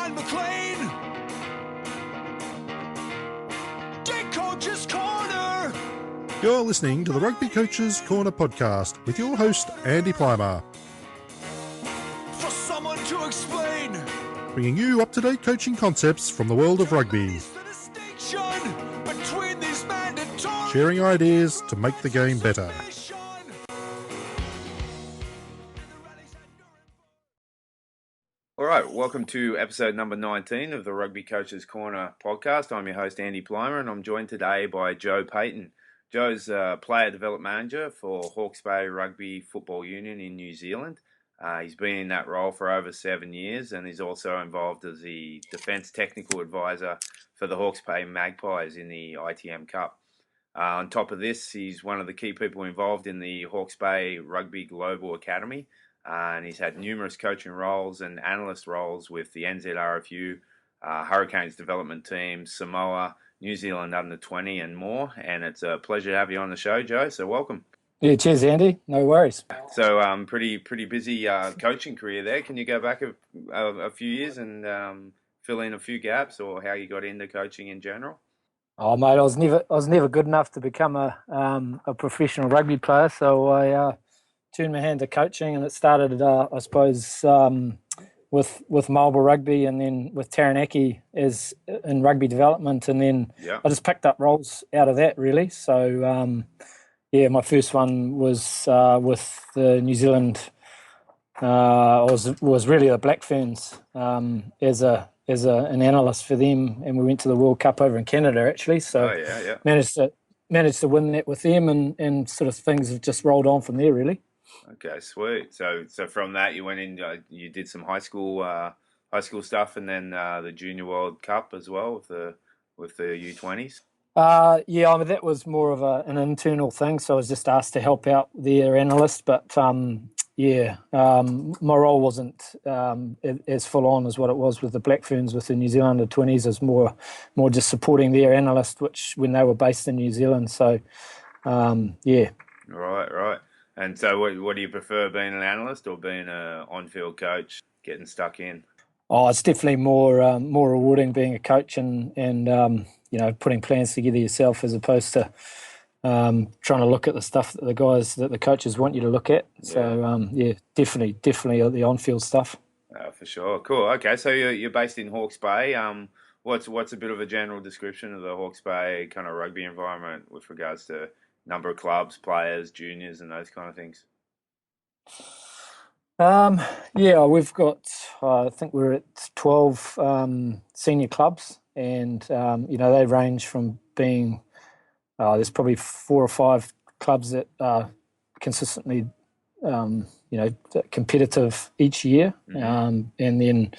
and McLean. Dead Coach's Corner. You're listening to the Rugby Coaches Corner podcast with your host, Andy Plymer. For someone to explain. Bringing you up-to-date coaching concepts from the world of rugby. Sharing ideas to make the game better. All right, welcome to episode number 19 of the Rugby Coaches Corner podcast. I'm your host, Andy Plymer, and I'm joined today by Joe Payton. Joe's player development manager for Hawkes Bay Rugby Football Union in New Zealand. He's been in that role for over 7 years, and he's also involved as the defence technical advisor for the Hawkes Bay Magpies in the ITM Cup. On top of this, he's one of the key people involved in the Hawkes Bay Rugby Global Academy, and he's had numerous coaching roles and analyst roles with the NZRFU, Hurricanes development team, Samoa, New Zealand under-20 and more. And it's a pleasure to have you on the show, Joe, so welcome. Yeah, cheers, Andy. No worries. So pretty busy coaching career there. Can you go back a few years and fill in a few gaps, or how you got into coaching in general? Oh, mate, I was never good enough to become a professional rugby player, so I turned my hand to coaching, and it started, I suppose, with Marlborough Rugby, and then with Taranaki as in rugby development, and then I just picked up roles out of that, really. So, my first one was with the New Zealand. Was really the Black Ferns as an analyst for them, and we went to the World Cup over in Canada actually. So managed to win that with them, and sort of things have just rolled on from there, really. Okay, sweet. So from that you went in, you did some high school stuff, and then the Junior World Cup as well with the U20s. That was more of an internal thing. So I was just asked to help out their analyst, but my role wasn't as full on as what it was with the Black Ferns with the New Zealand under-20s. As more just supporting their analyst, which when they were based in New Zealand. So Right. And so what do you prefer, being an analyst or being an on-field coach, getting stuck in? Oh, it's definitely more rewarding being a coach and putting plans together yourself, as opposed to trying to look at the stuff that the coaches want you to look at. So definitely the on-field stuff. For sure. Cool. Okay, so you're based in Hawkes Bay. What's a bit of a general description of the Hawkes Bay kind of rugby environment with regards to number of clubs, players, juniors, and those kind of things? We've got, I think we're at 12 senior clubs, and they range from being there's probably 4 or 5 clubs that are consistently competitive each year, and then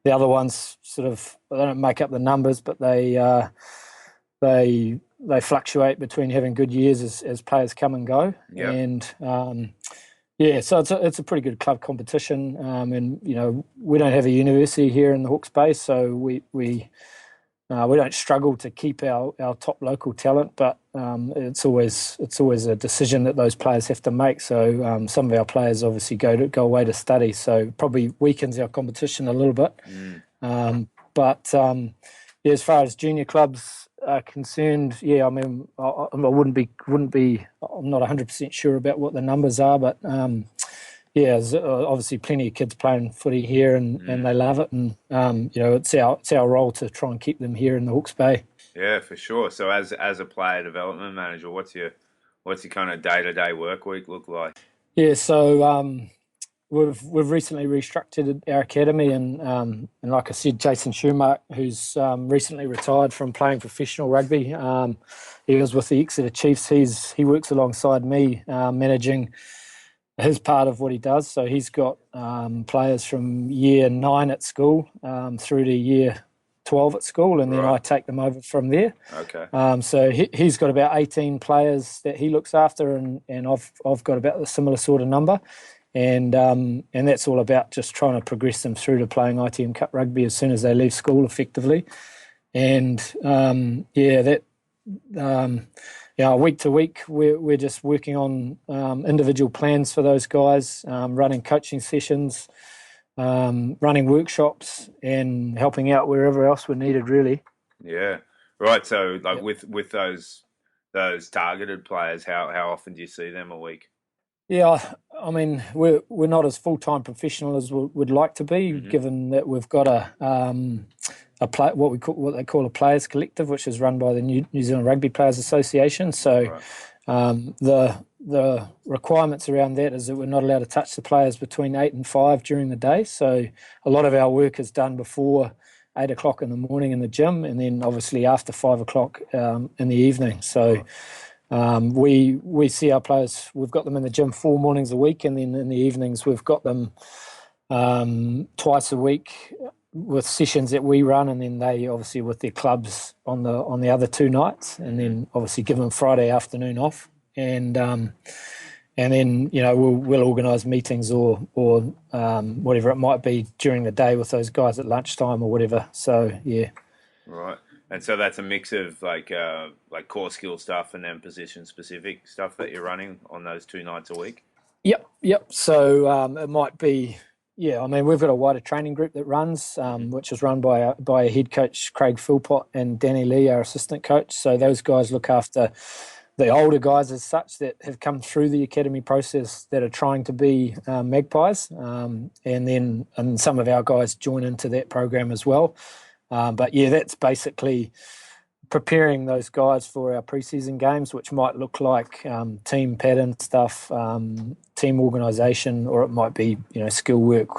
the other ones sort of, they don't make up the numbers, but they fluctuate between having good years as players come and go. Yep. And so it's a pretty good club competition, and we don't have a university here in the Hawkes Bay, so we don't struggle to keep our top local talent, but it's always a decision that those players have to make. So some of our players obviously go away to study, so probably weakens our competition a little bit. As far as junior clubs are concerned, I mean, I wouldn't be. I'm not 100% sure about what the numbers are, but there's obviously plenty of kids playing footy here, and they love it, and it's our role to try and keep them here in the Hawkes Bay. Yeah, for sure. So as a player development manager, what's your kind of day-to-day work week look like? Yeah, so we've recently restructured our academy, and like I said, Jason Schumark, who's recently retired from playing professional rugby, he was with the Exeter Chiefs. He works alongside me, managing his part of what he does. So he's got players from year 9 at school through to year 12 at school, and then I take them over from there. Okay. So he's got about 18 players that he looks after, and I've got about a similar sort of number. And that's all about just trying to progress them through to playing ITM Cup rugby as soon as they leave school, effectively. And week to week, we're just working on individual plans for those guys, running coaching sessions, running workshops and helping out wherever else we're needed, really. Yeah, right. So, like Yep. with those targeted players, how often do you see them a week? Yeah, I mean, we're not as full-time professional as we would like to be, Mm-hmm. given that we've got what they call a players collective, which is run by the New Zealand Rugby Players Association. So Right. the requirements around that is that we're not allowed to touch the players between 8 and 5 during the day. So a lot of our work is done before 8 o'clock in the morning in the gym, and then obviously after 5 o'clock in the evening. So we see our players. We've got them in the gym 4 mornings a week, and then in the evenings we've got them twice a week with sessions that we run, and then they obviously with their clubs on the other 2 nights, and then obviously give them Friday afternoon off, and then we'll organise meetings or whatever it might be during the day with those guys at lunchtime or whatever. So yeah. Right. And so that's a mix of like core skill stuff and then position specific stuff that you're running on those 2 nights a week. Yep. So it might be, yeah. I mean, we've got a wider training group that runs, which is run by a head coach, Craig Philpott, and Danny Lee, our assistant coach. So those guys look after the older guys as such that have come through the academy process that are trying to be magpies, and some of our guys join into that program as well. But yeah, that's basically preparing those guys for our preseason games, which might look like team pattern stuff, team organisation, or it might be skill work,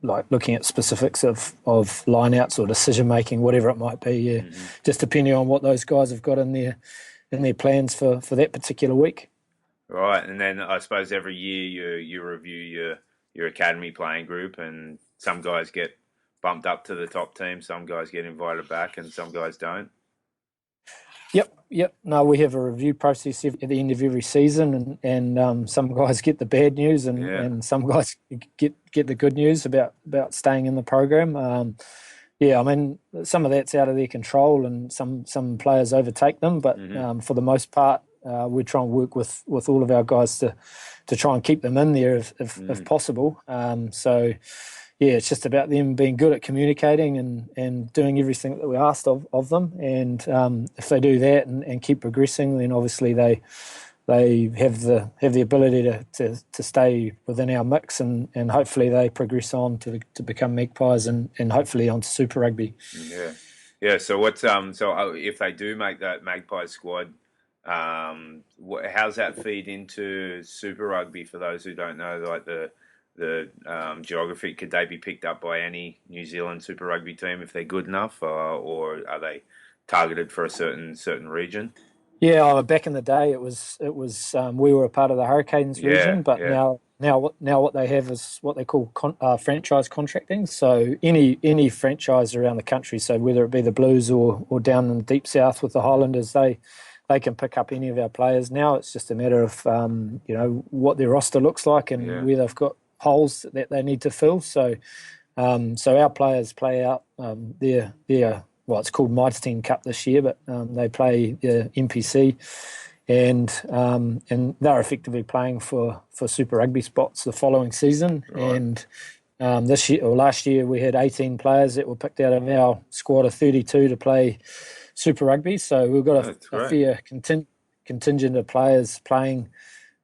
like looking at specifics of lineouts or decision making, whatever it might be. Yeah, just depending on what those guys have got in their plans for that particular week. Right, and then I suppose every year you review your academy playing group, and some guys get bumped up to the top team, some guys get invited back, and some guys don't. Yep. No, we have a review process at the end of every season, and some guys get the bad news, and some guys get the good news about staying in the program. I mean, some of that's out of their control, and some players overtake them. But for the most part, we try and work with all of our guys to try and keep them in there if possible. So. Yeah, it's just about them being good at communicating and doing everything that we asked of them. And if they do that and keep progressing, then obviously they have the ability to stay within our mix, and hopefully they progress on to become magpies and hopefully onto Super Rugby. Yeah. So what's so if they do make that magpie squad, how's that feed into Super Rugby for those who don't know, like the geography? Could they be picked up by any New Zealand Super Rugby team if they're good enough, or are they targeted for a certain region? Yeah, back in the day, it was we were a part of the Hurricanes region, but now what they have is what they call franchise contracting. So any franchise around the country, so whether it be the Blues or down in the deep south with the Highlanders, they can pick up any of our players. Now it's just a matter of what their roster looks like and where they've got holes that they need to fill. So our players play out their well, it's called ITM Cup this year, but they play the NPC, and they're effectively playing for Super Rugby spots the following season. Right. And this year or last year we had 18 players that were picked out of our squad of 32 to play Super Rugby. So we've got a fair contingent of players playing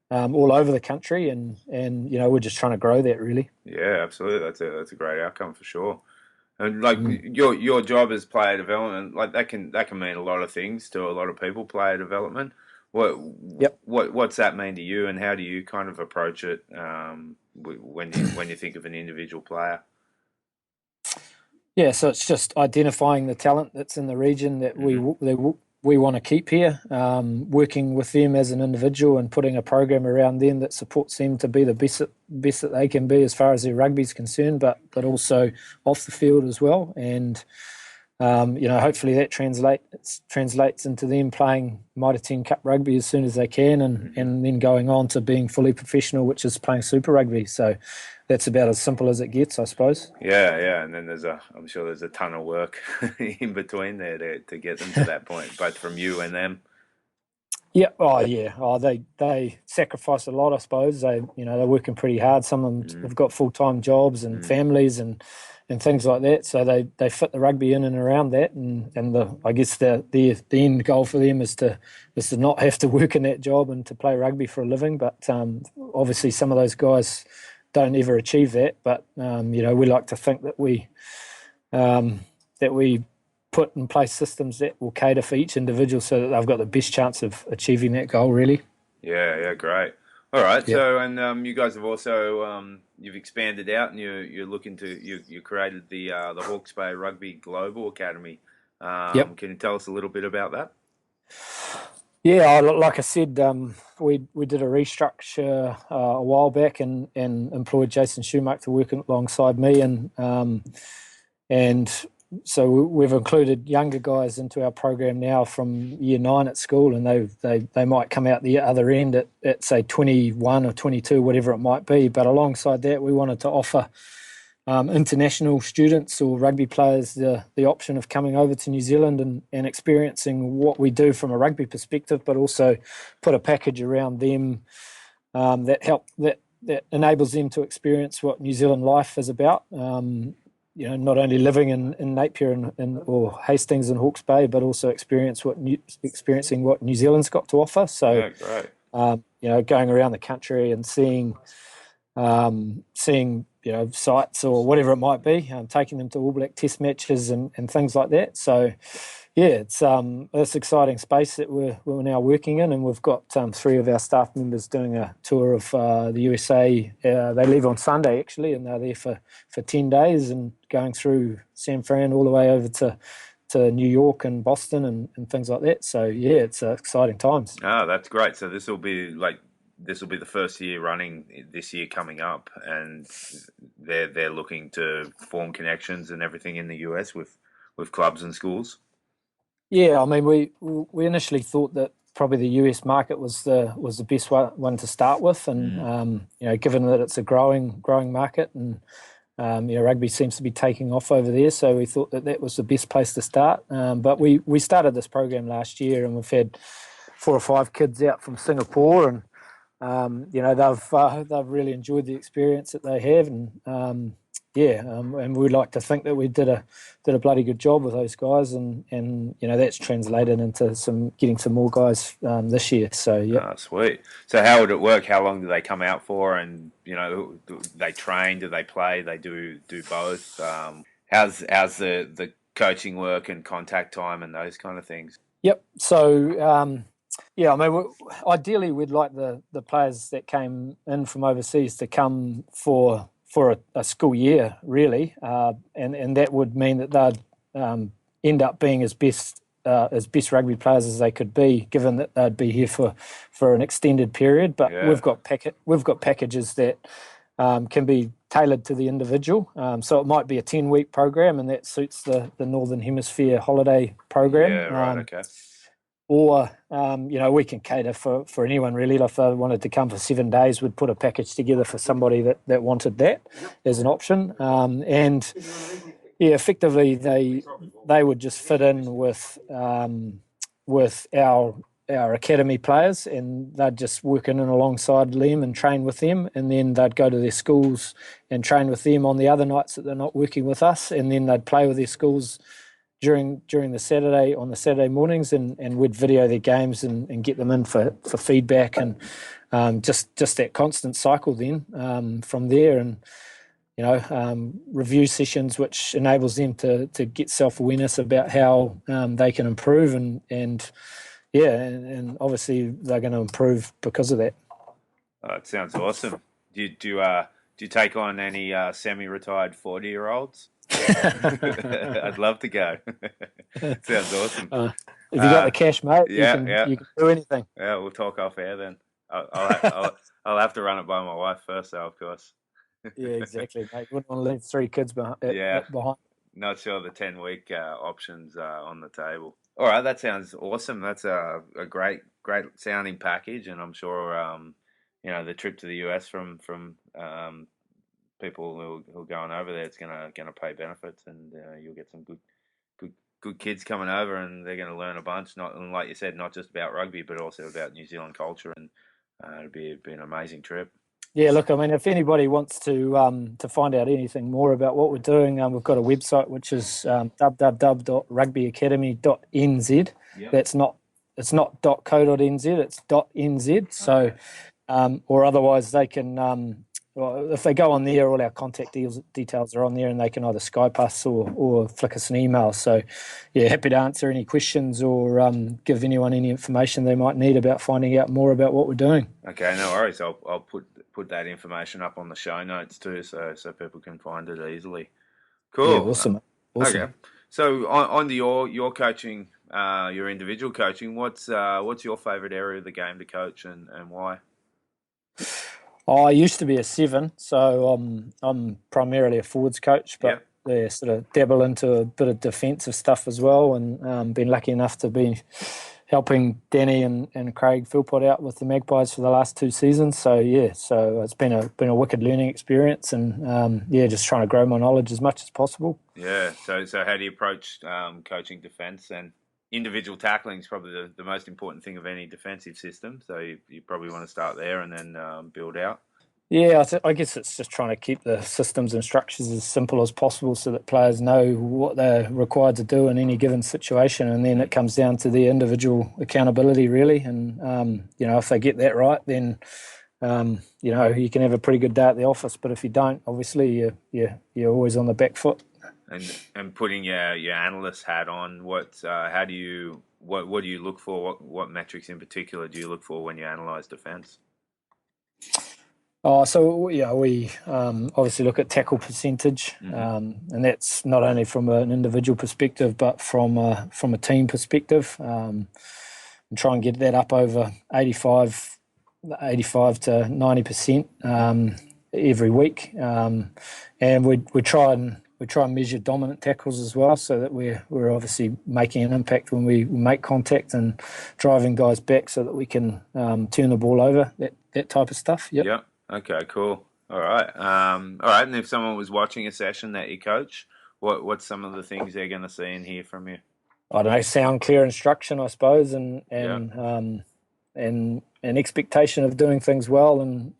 all over the country, and we're just trying to grow that, really. Yeah, absolutely. That's a great outcome for sure. And like your job as player development, like that can mean a lot of things to a lot of people. Player development. What's that mean to you, and how do you kind of approach it when you think of an individual player? Yeah, so it's just identifying the talent that's in the region that we want to keep here, working with them as an individual and putting a program around them that supports them to be the best that they can be as far as their rugby is concerned, but also off the field as well. And hopefully that translates into them playing Mitre 10 Cup rugby as soon as they can, and then going on to being fully professional, which is playing Super Rugby. So that's about as simple as it gets, I suppose. Yeah, and then I'm sure there's a ton of work in between there to get them to that point, both from you and them. Yeah. Oh, yeah. Oh, they sacrifice a lot, I suppose. They're working pretty hard. Some of them have got full-time jobs and families and things like that. So they fit the rugby in and around that. And I guess the end goal for them is to not have to work in that job and to play rugby for a living. But obviously, some of those guys don't ever achieve that. But we like to think that we put in place systems that will cater for each individual so that they've got the best chance of achieving that goal, really. Yeah, great. All right. Yeah. So, and you guys have also you've expanded out, and you're looking to you created the Hawkes Bay Rugby Global Academy. Yep. Can you tell us a little bit about that? Yeah, like I said, we did a restructure a while back and employed Jason Schumacher to work alongside me, and so we've included younger guys into our program now from year 9 at school, and they might come out the other end at say 21 or 22, whatever it might be. But alongside that, we wanted to offer international students or rugby players the option of coming over to New Zealand and experiencing what we do from a rugby perspective, but also put a package around them that enables them to experience what New Zealand life is about. Not only living in Napier or Hastings and Hawke's Bay, but also experiencing what New Zealand's got to offer. So, Yeah, great. going around the country and seeing sites or whatever it might be, taking them to All Black Test matches and things like that. So, yeah, it's this exciting space that we're now working in, and we've got 3 of our staff members doing a tour of the USA. They leave on Sunday actually, and they're there for 10 days and going through San Fran all the way over to New York and Boston and things like that. So yeah, it's exciting times. Oh, that's great. So this will be the first year running this year coming up, and they're looking to form connections and everything in the US with clubs and schools. Yeah, I mean, we initially thought that probably the US market was the best one to start with, and given that it's a growing market, and rugby seems to be taking off over there, so we thought that was the best place to start. But we started this program last year, and we've had 4 or 5 kids out from Singapore, and they've really enjoyed the experience that they have, and and we'd like to think that we did a bloody good job with those guys, and that's translated into getting some more guys this year. So yeah. Oh, sweet. So how would it work? How long do they come out for? And do they train? Do they play? They do both. How's the coaching work and contact time and those kind of things? Yep. So I mean, ideally we'd like the players that came in from overseas to come for a school year, really, and that would mean that they'd end up being as best rugby players as they could be, given that they'd be here for an extended period. But Yeah. we've got packages that can be tailored to the individual. So it might be a 10-week program, and that suits the Northern Hemisphere holiday program. Yeah, right. Okay. Or, we can cater for anyone, really. If they wanted to come for 7 days, we'd put a package together for somebody that wanted that as an option. And, effectively, they would just fit in with our academy players, and they'd just work in and alongside them and train with them, and then they'd go to their schools and train with them on the other nights that they're not working with us, and then they'd play with their schools during the Saturday mornings, and we'd video their games and get them in for feedback, and just that constant cycle then from there, and review sessions, which enables them to get self-awareness about how they can improve, and obviously they're going to improve because of that. Oh, it sounds awesome. Do you take on any semi-retired 40-year-olds? I'd love to go. Sounds awesome. If you got the cash, mate, yeah. You can do anything. Yeah, we'll talk off air then. I'll have to run it by my wife first, though, of course. Yeah, exactly, mate. You wouldn't want to leave 3 kids behind. Not sure the 10-week options are on the table. All right, that sounds awesome. That's a great sounding package, and I'm sure the trip to the US from people who are going over there, it's gonna pay benefits, and you'll get some good good kids coming over, and they're going to learn a bunch. Not, and like you said, not just about rugby, but also about New Zealand culture, and it'll be an amazing trip. Yeah, look, I mean, if anybody wants to find out anything more about what we're doing, we've got a website which is www.rugbyacademy.nz. Yep. It's not .co.nz, it's .nz. So, or otherwise they can, well, if they go on there, all our contact details are on there, and they can either Skype us or flick us an email. So, yeah, happy to answer any questions or give anyone any information they might need about finding out more about what we're doing. Okay, no worries. I'll put that information up on the show notes too, so people can find it easily. Cool. Yeah, awesome. Okay. So on to your coaching, your individual coaching, what's your favourite area of the game to coach, and why? I used to be a 7, so I'm primarily a forwards coach, but yeah, sort of dabble into a bit of defensive stuff as well, and been lucky enough to be helping Danny and Craig Philpott out with the Magpies for the last 2 seasons. So yeah, so it's been a wicked learning experience, and just trying to grow my knowledge as much as possible. Yeah. So how do you approach coaching defence? And individual tackling is probably the most important thing of any defensive system. So you probably want to start there and then build out. Yeah, I guess it's just trying to keep the systems and structures as simple as possible so that players know what they're required to do in any given situation, and then it comes down to the individual accountability, really. And if they get that right, then you can have a pretty good day at the office. But if you don't, obviously you're always on the back foot. And putting your analyst hat on, what do you look for? What metrics in particular do you look for when you analyse defence? So yeah, we obviously look at tackle percentage, and that's not only from an individual perspective, but from a team perspective, and try and get that up over 85 to 90% every week, and we try and measure dominant tackles as well, so that we're obviously making an impact when we make contact and driving guys back, so that we can turn the ball over, that type of stuff. Yep. Okay, cool. All right. And if someone was watching a session that you coach, what's some of the things they're going to see and hear from you? I don't know, sound, clear instruction, I suppose, and expectation of doing things well, and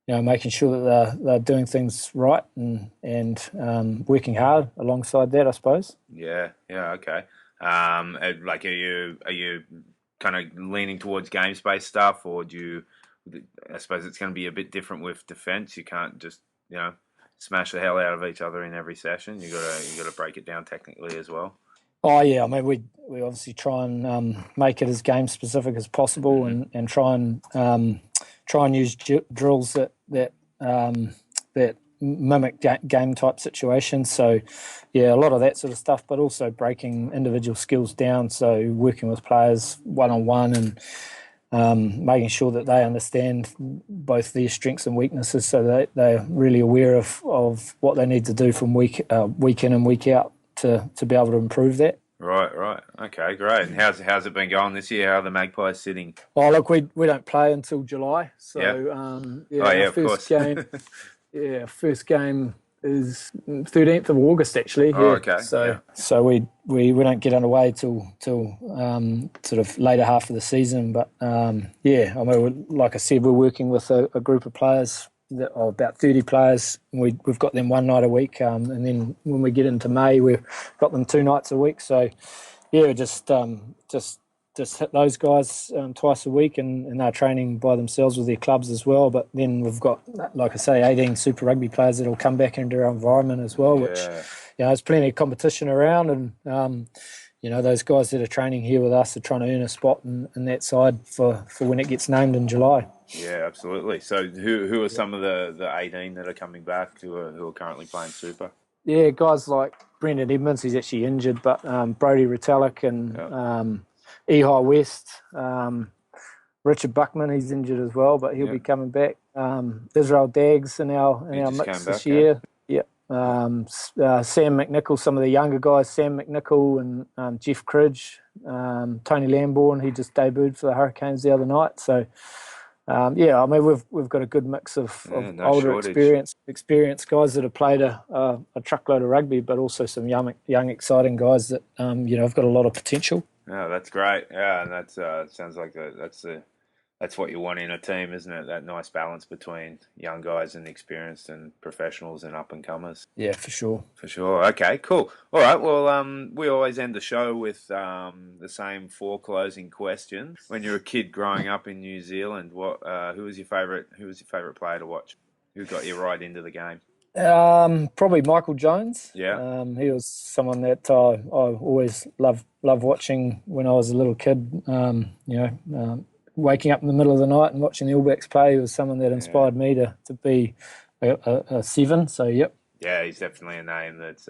making sure that they're doing things right, and working hard alongside that, I suppose. Yeah. Okay. Like, are you kind of leaning towards game-based stuff, or do you? I suppose it's going to be a bit different with defence. You can't just smash the hell out of each other in every session. You got to break it down technically as well. Oh yeah, I mean we obviously try and make it as game specific as possible, and try and use drills that mimic game type situations. So yeah, a lot of that sort of stuff, but also breaking individual skills down. So working with players one on one, and making sure that they understand both their strengths and weaknesses, so that they're really aware of what they need to do from week in and week out to be able to improve that. Right. Okay, great. And how's it been going this year? How are the Magpies sitting? Oh, look, we don't play until July, so of course. First game is 13th of August, actually. Oh, okay. So we don't get underway till sort of later half of the season. But I mean, like I said, we're working with a group of players about 30 players. We've got them one night a week, and then when we get into May, we've got them 2 nights a week. So yeah, just hit those guys twice a week, and they're training by themselves with their clubs as well. But then we've got, like I say, 18 Super Rugby players that will come back into our environment as well, which there's plenty of competition around, and those guys that are training here with us are trying to earn a spot in that side for when it gets named in July. Yeah, absolutely. So who are some of the 18 that are coming back who are currently playing Super? Yeah, guys like Brendan Edmonds, he's actually injured, but Brodie Retallick and Ehi West, Richard Buckman, he's injured as well, but he'll be coming back. Israel Daggs in our mix this year. Sam McNichol, some of the younger guys, Sam McNichol and Jeff Cridge, Tony Lambourne, he just debuted for the Hurricanes the other night. So Yeah, I mean we've got a good mix of No older, shortage. experienced guys that have played a truckload of rugby, but also some young, exciting guys that have got a lot of potential. Yeah, that's great. Yeah, and that's sounds like that's what you want in a team, isn't it? That nice balance between young guys and experienced and professionals and up and comers. Yeah, for sure. For sure. Okay, cool. All right. Well, we always end the show with the same 4 closing questions. When you're a kid growing up in New Zealand, who was your favourite player to watch? Who got you right into the game? Probably Michael Jones. Yeah. He was someone that I always loved watching when I was a little kid. Waking up in the middle of the night and watching the All Blacks play was someone that inspired me to be a 7. So, yep. Yeah, he's definitely a name that's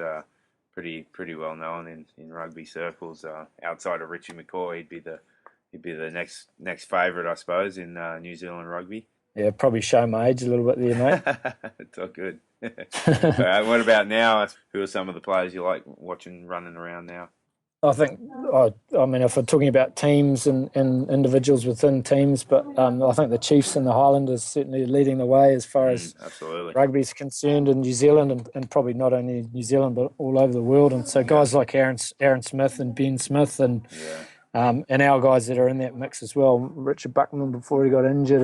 pretty well known in rugby circles. Outside of Richie McCaw, he'd be the next favourite, I suppose, in New Zealand rugby. Yeah, probably show my age a little bit there, mate. It's all good. What about now? Who are some of the players you like watching running around now? I think, if we're talking about teams and individuals within teams, but I think the Chiefs and the Highlanders certainly leading the way as far as absolutely rugby is concerned in New Zealand and probably not only New Zealand but all over the world. And so guys like Aaron Smith and Ben Smith and our guys that are in that mix as well, Richard Buckman before he got injured,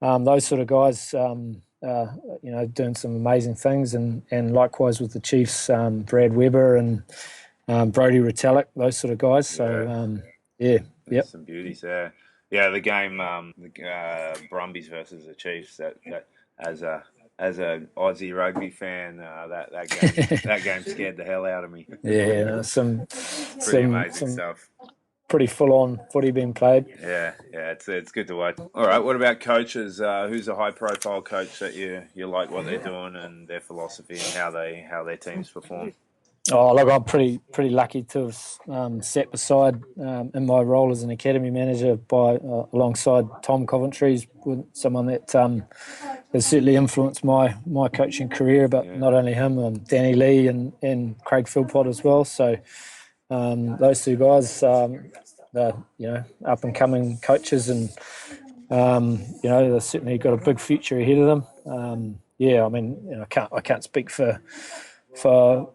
and those sort of guys, doing some amazing things, and likewise with the Chiefs, Brad Weber and Brodie Retallick, those sort of guys. So, yep. Some beauties there. Yeah, the game, the Brumbies versus the Chiefs. That as a Aussie rugby fan, that game scared the hell out of me. Yeah, some amazing stuff. Pretty full-on footy being played. Yeah, it's good to watch. All right, what about coaches? Who's a high-profile coach that you like what they're doing and their philosophy and how their teams perform? Oh, look, I'm pretty lucky to have sat beside in my role as an academy manager alongside Tom Coventry's, someone that has certainly influenced my coaching career. But not only him, Danny Lee and Craig Philpott as well. So those 2 guys, they're up and coming coaches, and they've certainly got a big future ahead of them. I can't speak for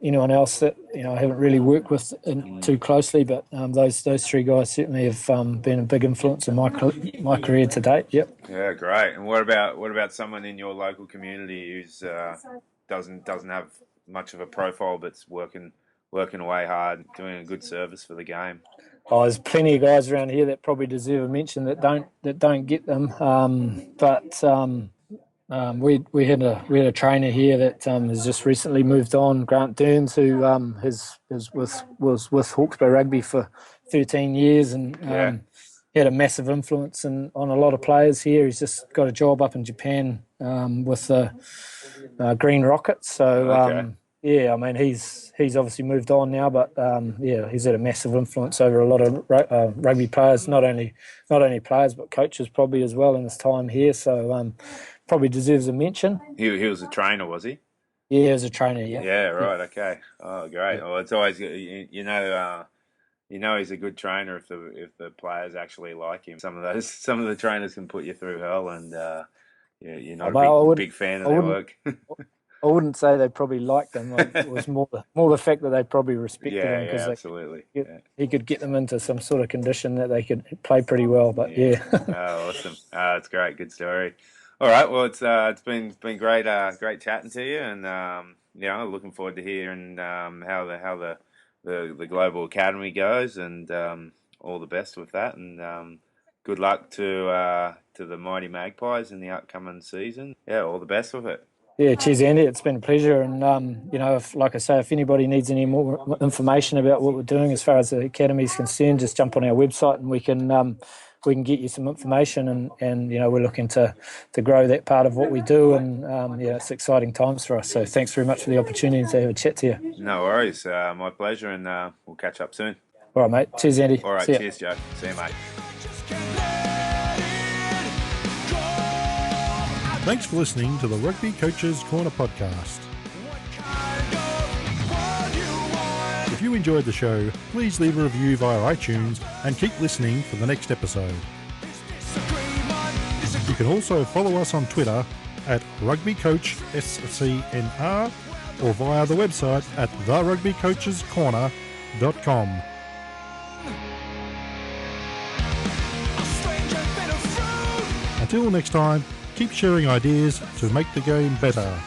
anyone else that I haven't really worked with too closely, but those 3 guys certainly have been a big influence in my career to date. Yep. Yeah, great. And what about someone in your local community who's doesn't have much of a profile but's working away hard, doing a good service for the game? Oh, there's plenty of guys around here that probably deserve a mention that don't get them. We had a trainer here that has just recently moved on, Grant Dearns, who was with Hawkes Bay Rugby for 13 years and he had a massive influence on a lot of players here. He's just got a job up in Japan with the Green Rockets. So he's obviously moved on now, but he's had a massive influence over a lot of rugby players, not only players but coaches probably as well in his time here. So probably deserves a mention. He was a trainer, was he? Yeah, he was a trainer. Yeah. Yeah. Right. Okay. Oh, great. Well, it's always he's a good trainer if the players actually like him. Some of the trainers can put you through hell, and you're not a big fan of their work. I wouldn't say they probably liked him. It was more the fact that they probably respected him because absolutely. He could get them into some sort of condition that they could play pretty well. But Oh, awesome. It's great. Good story. All right. Well, it's been great chatting to you, and looking forward to hearing how the Global Academy goes, and all the best with that, and good luck to the mighty Magpies in the upcoming season. Yeah, all the best with it. Yeah, cheers, Andy. It's been a pleasure, and if anybody needs any more information about what we're doing as far as the academy is concerned, just jump on our website and we can get you some information, and we're looking to grow that part of what we do, and it's exciting times for us. So thanks very much for the opportunity to have a chat to you. No worries, my pleasure, and we'll catch up soon. All right, mate. Cheers, Andy. All right, cheers, Joe. See you, mate. Thanks for listening to the Rugby Coaches Corner podcast. If you enjoyed the show, please leave a review via iTunes and keep listening for the next episode. Is this agreement? Is it You can also follow us on Twitter at rugbycoachscnr or via the website at therugbycoachescorner.com. A stranger bit of fruit. Until next time, keep sharing ideas to make the game better.